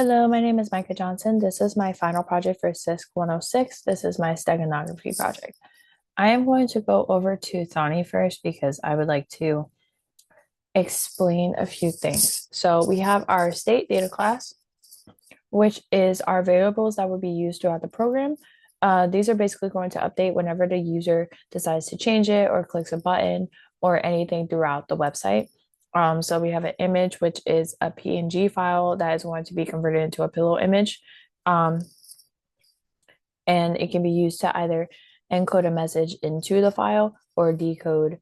Hello, my name is Micah Johnson. This is my final project for CISC106. This is my steganography project. I am going to go over to Thonny first because I would like to explain a few things. So we have our state data class, which is our variables that will be used throughout the program. These are basically going to update whenever the user decides to change it or clicks a button or anything throughout the website. So we have an image, which is a PNG file that is going to be converted into a pillow image. Um, and it can be used to either encode a message into the file or decode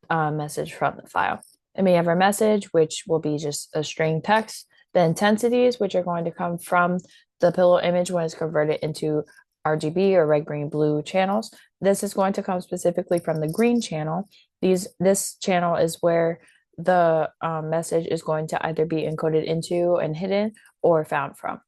a message from the file. And we have our message, which will be just a string text. The intensities, which are going to come from the pillow image when it's converted into RGB or red, green, blue channels. This is going to come specifically from the green channel. This channel is where the message is going to either be encoded into and hidden or found from.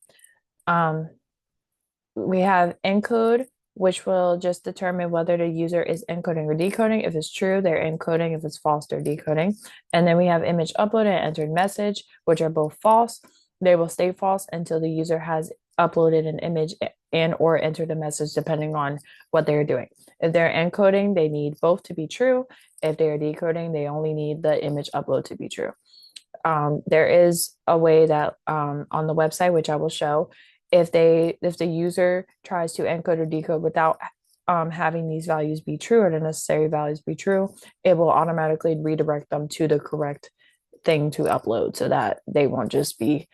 We have encode, which will just determine whether the user is encoding or decoding. If it's true, they're encoding. If it's false, they're decoding. And then we have image uploaded and entered message, which are both false. They will stay false until the user has uploaded an image and or entered a message, depending on what they're doing. If they're encoding, they need both to be true. If they are decoding, they only need the image upload to be true. There is a way that on the website, which I will show, if the user tries to encode or decode without having these values be true or the necessary values be true, it will automatically redirect them to the correct thing to upload so that they won't just be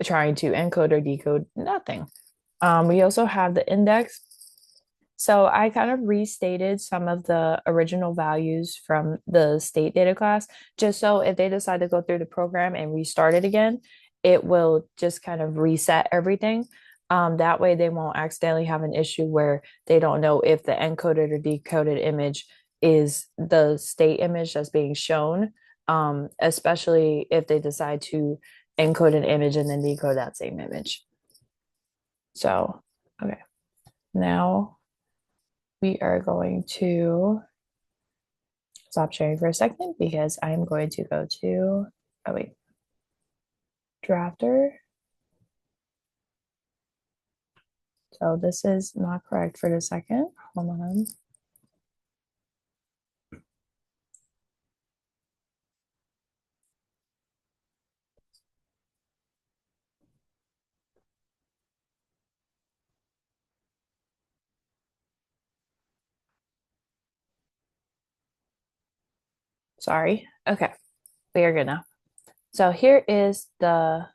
trying to encode or decode nothing. We also have the index. So I kind of restated some of the original values from the state data class, just so if they decide to go through the program and restart it again, it will just kind of reset everything. That way they won't accidentally have an issue where they don't know if the encoded or decoded image is the state image that's being shown, especially if they decide to encode an image and then decode that same image. So, okay, now we are going to stop sharing for a second because I am going to go to, oh wait, drafter. So this is not correct for the second. Hold on. Sorry. Okay, we are good now. So here is the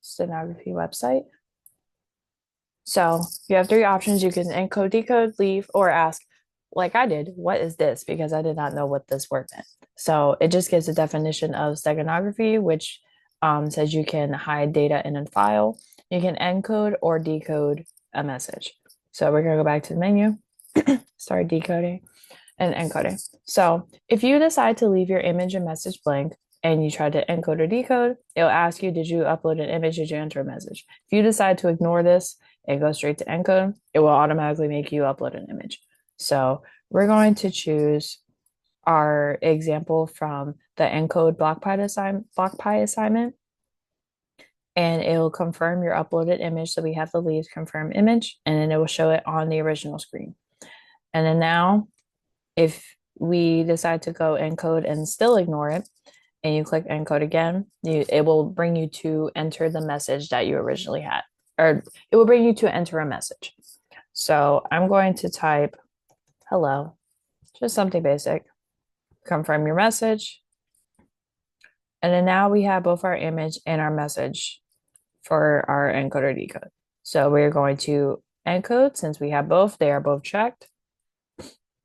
Steganography website. So you have three options. You can encode, decode, leave, or ask, like I did, what is this? Because I did not know what this word meant. So it just gives a definition of steganography, which says you can hide data in a file. You can encode or decode a message. So we're going to go back to the menu, start decoding and encoding. So if you decide to leave your image and message blank and you try to encode or decode, it'll ask you, did you upload an image? Did you enter a message? If you decide to ignore this and go straight to encode, it will automatically make you upload an image. So we're going to choose our example from the encode BlockPy assignment, and it will confirm your uploaded image. So we have the leave confirm image, and then it will show it on the original screen. And then now, if we decide to go encode and still ignore it, and you click encode again, it will bring you to enter the message that you originally had, or it will bring you to enter a message. So I'm going to type hello, just something basic, confirm your message. And then now we have both our image and our message for our encode or decode. So we're going to encode since we have both, they are both checked.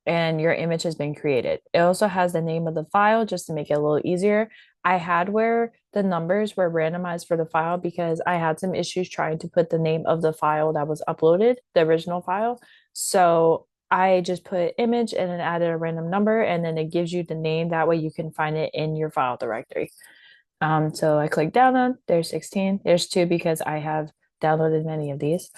And your image has been created. It also has the name of the file just to make it a little easier. I had where the numbers were randomized for the file because I had some issues trying to put the name of the file that was uploaded, the original file. So I just put image and then added a random number, and then it gives you the name. That way you can find it in your file directory. So I click download. There's 16. There's 2 because I have downloaded many of these.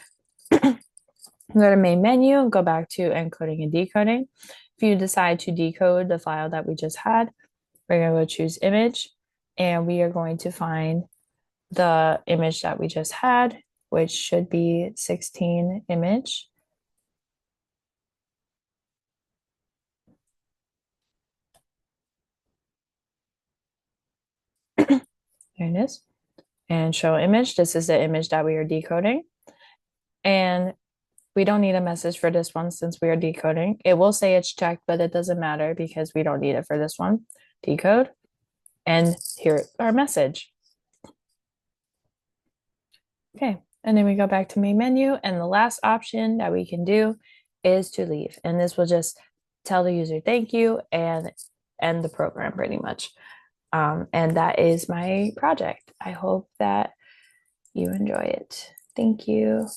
Go to main menu and go back to encoding and decoding. If you decide to decode the file that we just had, we're going to go choose image, and we are going to find the image that we just had, which should be 16 image. There it is. And show image. This is the image that we are decoding. And we don't need a message for this one since we are decoding. It will say it's checked, but it doesn't matter because we don't need it for this one. Decode. And here's our message. Okay, and then we go back to main menu, and the last option that we can do is to leave. And this will just tell the user thank you and end the program pretty much. And that is my project. I hope that you enjoy it. Thank you.